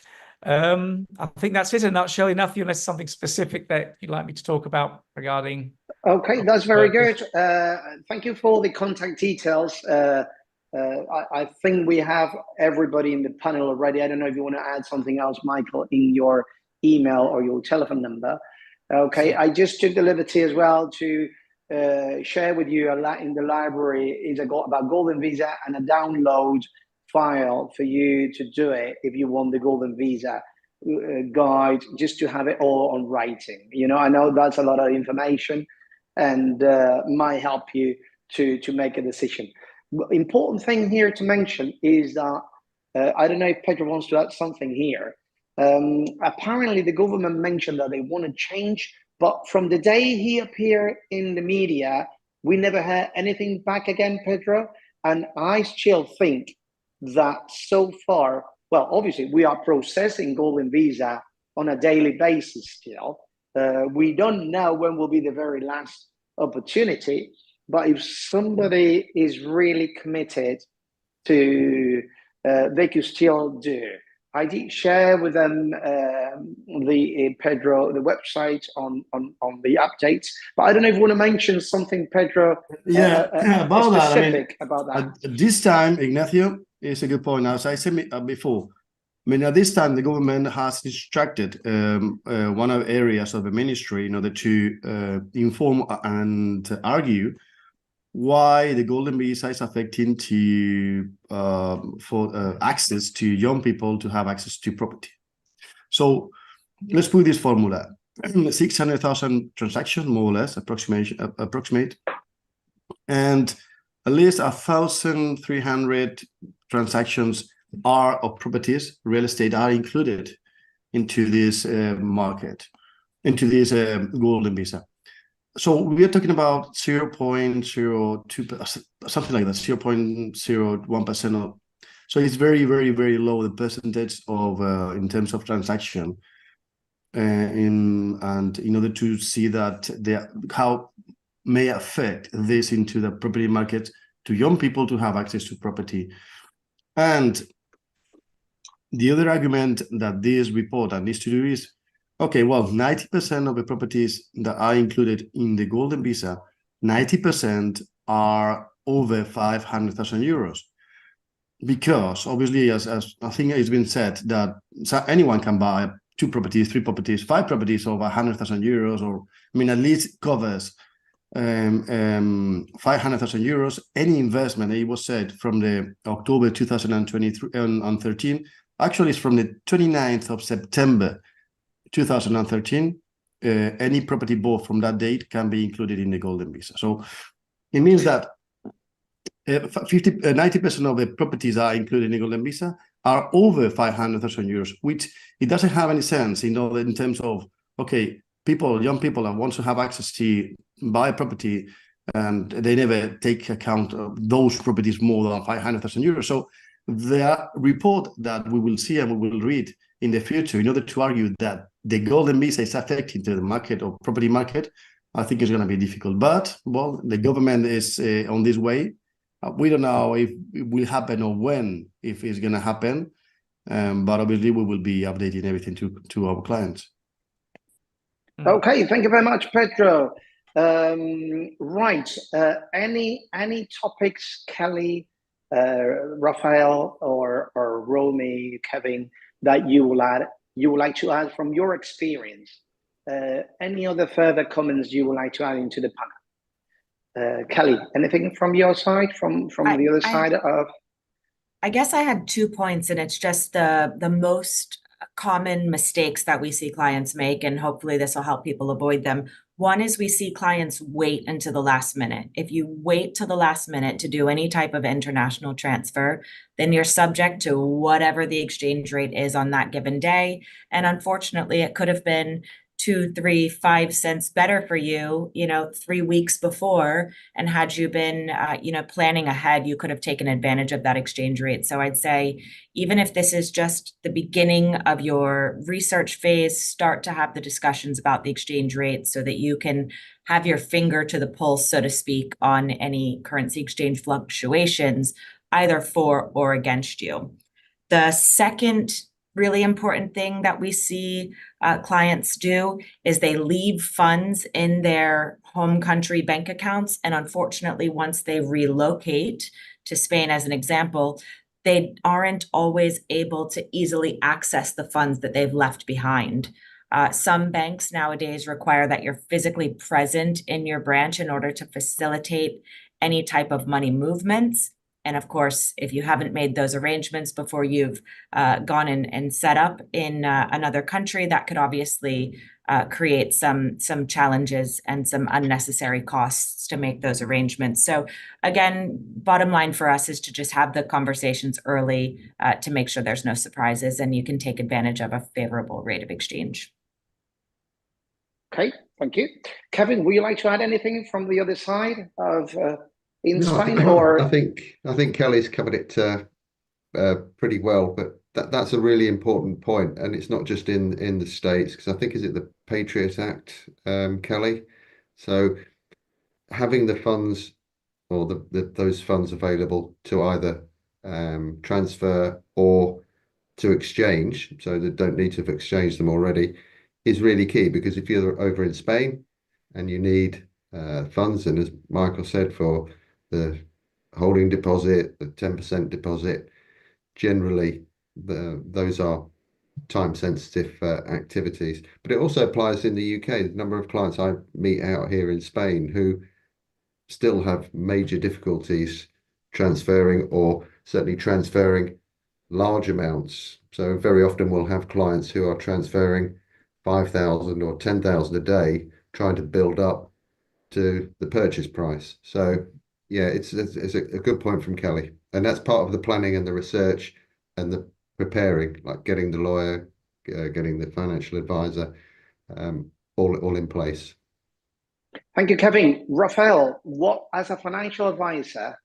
I think that's it in a nutshell. Ignacio, unless something specific that you'd like me to talk about regarding. Okay, that's very good. Thank you for the contact details. I think we have everybody in the panel already. I don't know if you want to add something else, Michael, in your email or your telephone number. Okay, I just took the liberty as well to share with you in the library is about Golden Visa and a download file for you to do it if you want the Golden Visa guide, just to have it all on writing. I know that's a lot of information and might help you to make a decision. Important thing here to mention is that I don't know if Pedro wants to add something here. Apparently the government mentioned that they want to change, but from the day he appeared in the media, we never heard anything back again, Pedro. And I still think that so far, well, obviously we are processing Golden Visa on a daily basis still. We don't know when will be the very last opportunity, but if somebody is really committed to, they could still do. I did share with them Pedro, the website on the updates, but I don't know if you want to mention something, Pedro. About that. About that. At this time, Ignacio, is a good point. As I said before, at this time, the government has instructed one of the areas of the ministry in order to inform and argue why the Golden Visa is affecting for access to young people to have access to property. So let's put this formula: 600,000 transactions, more or less, approximate, and at least 1,300 transactions of properties, real estate, are included into this market, into this Golden Visa. So we are talking about 0.02, something like that, 0.01%. So it's very, very, very low, the percentage of in terms of transaction. In order to see that how may affect this into the property market to young people to have access to property. And the other argument that this report needs to do is, okay, well, 90% of the properties that are included in the Golden Visa, 90% are over 500,000 euros. Because obviously, as I think it's been said, that anyone can buy 2 properties, 3 properties, 5 properties over 100,000 euros, or at least covers 500,000 euros. Any investment, it was said, from the October 2023 and 13, actually it's from the 29th of September 2013, any property bought from that date can be included in the Golden Visa. So it means that 90% of the properties that are included in Golden Visa are over 500,000 euros, which it doesn't have any sense, in terms of, okay, young people that want to have access to buy a property, and they never take account of those properties more than 500,000 euros. So the report that we will see and we will read in the future, in order to argue that the Golden Visa is affecting to the market or property market, I think it's going to be difficult. But, well, the government is on this way. We don't know if it will happen or when, if it's going to happen. But obviously, we will be updating everything to our clients. Okay, thank you very much, Pedro. Right, any topics, Kelly, Rafael, or Romy, Keving, that you would like to add from your experience? Any other further comments you would like to add into the panel? Kelly, anything from your side, from the other side of? I guess I had 2 points, and it's just the most common mistakes that we see clients make, and hopefully this will help people avoid them. One is we see clients wait until the last minute. If you wait till the last minute to do any type of international transfer, then you're subject to whatever the exchange rate is on that given day. And unfortunately, it could have been 2, 3, 5 cents better for you, 3 weeks before. And had you been, planning ahead, you could have taken advantage of that exchange rate. So I'd say, even if this is just the beginning of your research phase, start to have the discussions about the exchange rate so that you can have your finger to the pulse, so to speak, on any currency exchange fluctuations, either for or against you. The second really important thing that we see clients do is they leave funds in their home country bank accounts. And unfortunately, once they relocate to Spain, as an example, they aren't always able to easily access the funds that they've left behind. Some banks nowadays require that you're physically present in your branch in order to facilitate any type of money movements. And of course, if you haven't made those arrangements before you've gone and set up in another country, that could obviously create some challenges and some unnecessary costs to make those arrangements. So again, bottom line for us is to just have the conversations early to make sure there's no surprises and you can take advantage of a favorable rate of exchange. Okay, thank you. Kevin, would you like to add anything from the other side of in Spain? Or I think Kelly's covered it pretty well, but that's a really important point, and it's not just in the States, because I think, is it the Patriot Act, Kelly? So having the funds, or those funds available to either transfer or to exchange, so they don't need to have exchanged them already, is really key. Because if you're over in Spain and you need funds, and as Michael said, for the holding deposit, the 10% deposit, generally those are time-sensitive activities. But it also applies in the UK. The number of clients I meet out here in Spain who still have major difficulties transferring, or certainly transferring large amounts. So very often we'll have clients who are transferring 5,000 or 10,000 a day, trying to build up to the purchase price. So yeah, it's a good point from Kelly, and that's part of the planning and the research and the preparing, like getting the lawyer, getting the financial advisor, all in place. Thank you, Kevin. Rafael, what, as a financial advisor,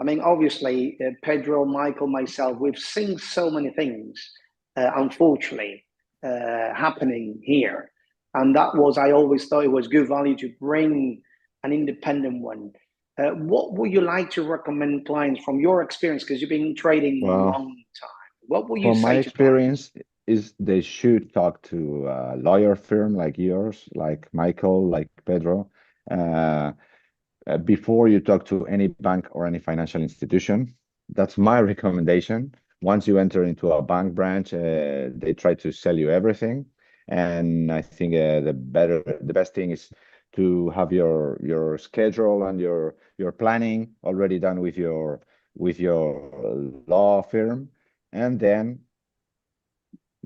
I mean, obviously, Pedro, Michael, myself, we've seen so many things, unfortunately, happening here, and that was, I always thought it was good value to bring an independent one. What would you like to recommend clients from your experience? Because you've been trading a long time. What would you say? From my experience, is they should talk to a lawyer firm like yours, like Michael, like Pedro, before you talk to any bank or any financial institution. That's my recommendation. Once you enter into a bank branch, they try to sell you everything. And I think the best thing is to have your schedule and your planning already done with your law firm, and then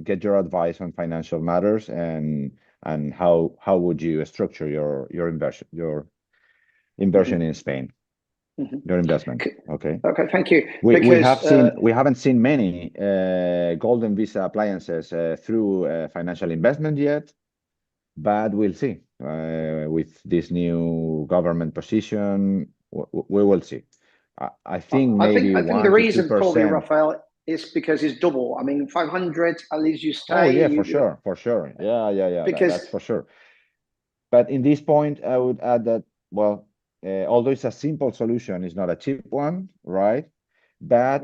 get your advice on financial matters and how would you structure your inversion in Spain. your investment. Okay. Okay, thank you. We haven't seen many golden visa appliances through financial investment yet, but we'll see. With this new government position, we will see. I think maybe I think the reason 1 to 2%. probably, Rafael, is because it's double. I mean, 500, at least you stay. Oh yeah, for sure. Yeah. Because that's for sure. But in this point, I would add that, well, although it's a simple solution, it's not a cheap one, right? But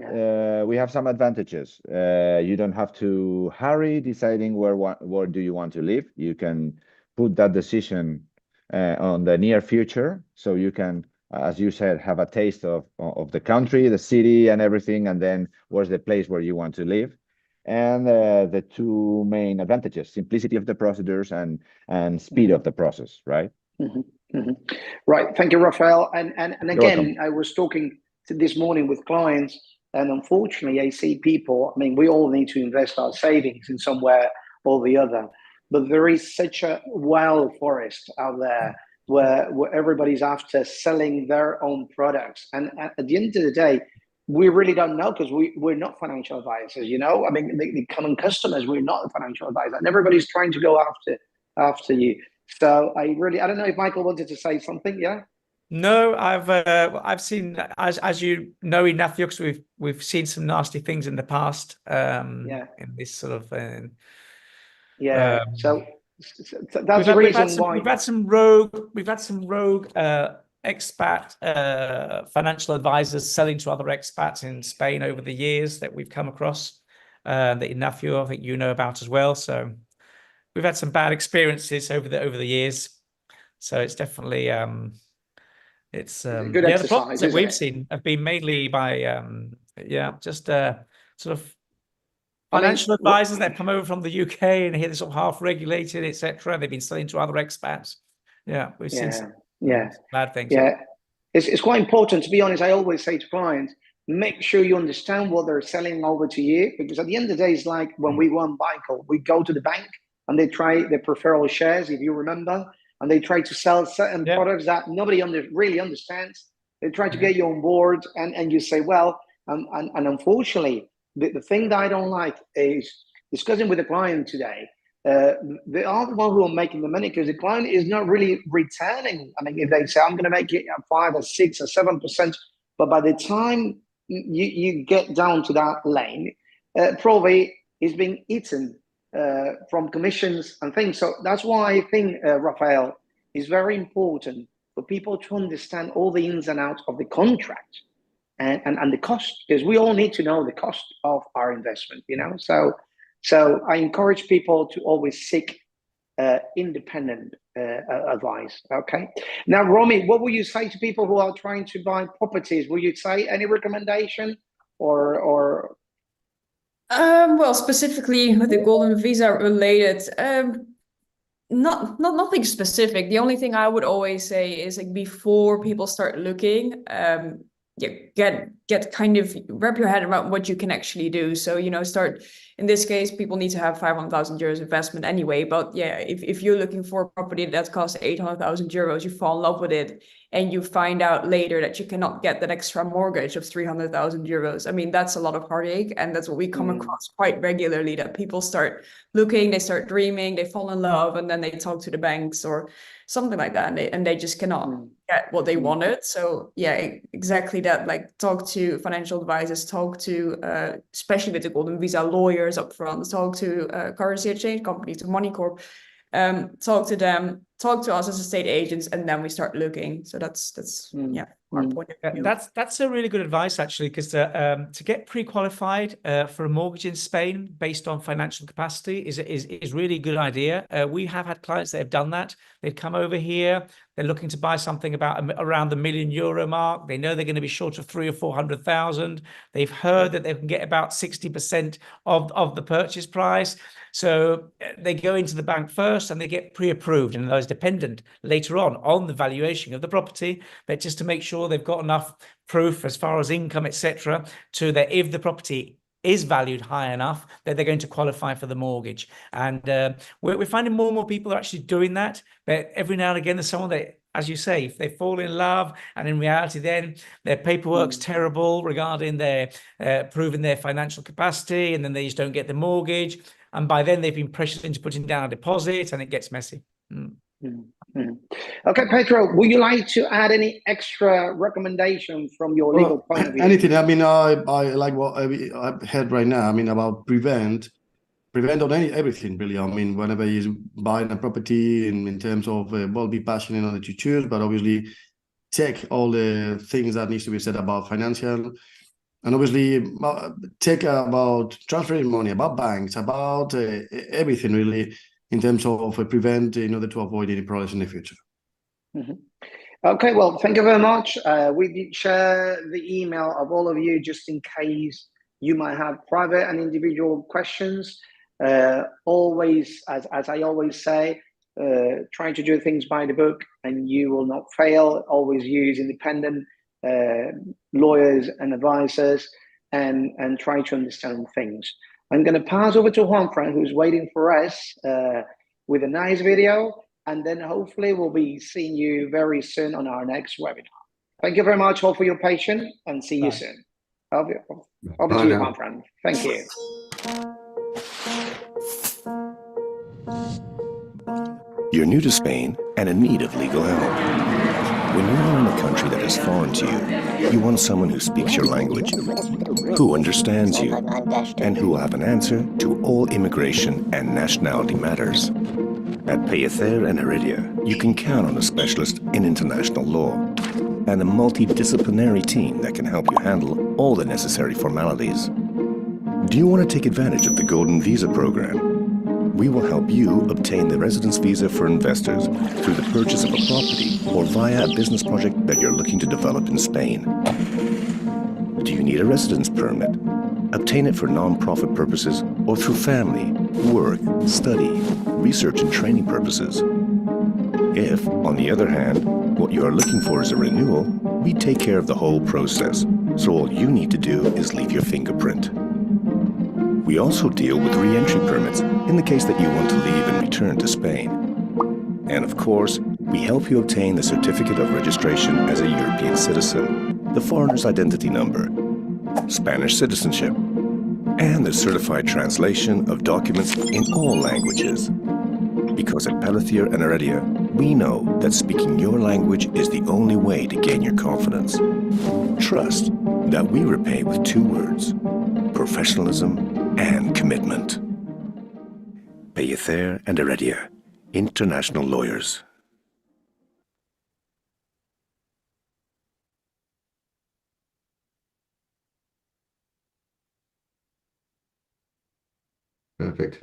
we have some advantages. You don't have to hurry deciding where do you want to live. You can put that decision on the near future, so you can, as you said, have a taste of the country, the city, and everything, and then where's the place where you want to live. And the two main advantages: simplicity of the procedures and speed of the process, right? Right. Thank you, Rafael. And again, welcome. I was talking this morning with clients, and unfortunately, I see people. I mean, we all need to invest our savings in somewhere or the other, but there is such a wild forest out there where everybody's after selling their own products, and at the end of the day, we really don't know, because we're not financial advisors, you know. I mean, the common customers, we're not a financial advisor, and everybody's trying to go after you. So I don't know if Michael wanted to say something. Yeah. No, I've seen, as you know, Ignacio, because we've seen some nasty things in the past. In this sort of. So that's the reason why we've had some rogue expat financial advisors selling to other expats in Spain over the years that we've come across. That Ignacio, I think you know about as well. So we've had some bad experiences over the years. So it's definitely it's good the exercise, problems that we've it? seen have been mainly by just sort of financial advisors that come over from the UK and here they're sort of half regulated, etc. They've been selling to other expats. Yeah, we've seen some bad things. Yeah, it's quite important, to be honest. I always say to clients, make sure you understand what they're selling over to you, because at the end of the day, it's like when we won Michael, we go to the bank and they prefer all shares, if you remember, and they try to sell certain products that nobody really understands. They try to get you on board, and you say, well, and unfortunately, the thing that I don't like is discussing with the client today. They are the one who are making the money, because the client is not really returning. I mean, if they say, I'm going to make it 5 or 6 or 7%, but by the time you get down to that lane, probably is being eaten from commissions and things. So that's why I think, Rafael, is very important for people to understand all the ins and outs of the contract and the cost, because we all need to know the cost of our investment, you know. So I encourage people to always seek independent advice. Okay. Now, Romy, what will you say to people who are trying to buy properties? Will you say any recommendation or? Well, specifically with the golden visa related, nothing specific. The only thing I would always say is, like, before people start looking, get kind of wrap your head around what you can actually do. So, you know, start, in this case, people need to have 500,000 euros investment anyway. But yeah, if you're looking for a property that costs 800,000 euros, you fall in love with it, and you find out later that you cannot get that extra mortgage of 300,000 euros. I mean, that's a lot of heartache. And that's what we come across quite regularly, that people start looking, they start dreaming, they fall in love, and then they talk to the banks or something like that, and they just cannot get what they wanted. So yeah, exactly that. Like, talk to financial advisors, talk to especially with the golden visa, lawyers up front, talk to currency exchange companies, to Money Corp, talk to them, talk to us as estate agents, and then we start looking. So that's our point of view. That's a really good advice, actually, because to get pre-qualified for a mortgage in Spain based on financial capacity is really a good idea. We have had clients that have done that. They've come over here, they're looking to buy something around the €1 million mark. They know they're going to be short of 300,000 or 400,000. They've heard that they can get about 60% of the purchase price. So they go into the bank first and they get pre-approved, and those dependent later on the valuation of the property, but just to make sure they've got enough proof as far as income, etc., to that if the property is valued high enough that they're going to qualify for the mortgage. And we're finding more and more people are actually doing that. But every now and again, there's someone that as you say, if they fall in love and in reality then their paperwork's terrible regarding their proving their financial capacity, and then they just don't get the mortgage, and by then they've been pressured into putting down a deposit and it gets messy. Okay, Pedro, would you like to add any extra recommendation from your legal point of view? Anything. I mean, I like what I've heard right now. I mean, about prevent on everything really. I mean, whenever you're buying a property, in terms of well, be passionate on that you choose, but obviously check all the things that needs to be said about financial, and obviously check about transferring money, about banks, about everything really, in terms of prevent, in order to avoid any problems in the future. Okay, well, thank you very much. We did share the email of all of you just in case you might have private and individual questions. Always, as I always say, trying to do things by the book and you will not fail. Always use independent lawyers and advisors and try to understand things. I'm going to pass over to Juanfran, who's waiting for us with a nice video, and then hopefully we'll be seeing you very soon on our next webinar. Thank you very much all for your patience, and see you soon. Over to you, Juanfran. Thank you. You're new to Spain and in need of legal help. When you're in a country that is foreign to you, you want someone who speaks your language, who understands you, and who will have an answer to all immigration and nationality matters. At Pellicer and Heredia, you can count on a specialist in international law and a multidisciplinary team that can help you handle all the necessary formalities. Do you want to take advantage of the Golden Visa program? We will help you obtain the residence visa for investors through the purchase of a property or via a business project that you're looking to develop in Spain. Do you need a residence permit? Obtain it for non-profit purposes or through family, work, study, research and training purposes. If, on the other hand, what you are looking for is a renewal, we take care of the whole process, so all you need to do is leave your fingerprint. We also deal with re-entry permits in the case that you want to leave and return to Spain. And of course, we help you obtain the certificate of registration as a European citizen, the foreigner's identity number, Spanish citizenship, and the certified translation of documents in all languages. Because at Pellicer and Heredia, we know that speaking your language is the only way to gain your confidence. Trust that we repay with 2 words: professionalism and commitment. Pellicer and Heredia, international lawyers. Perfect.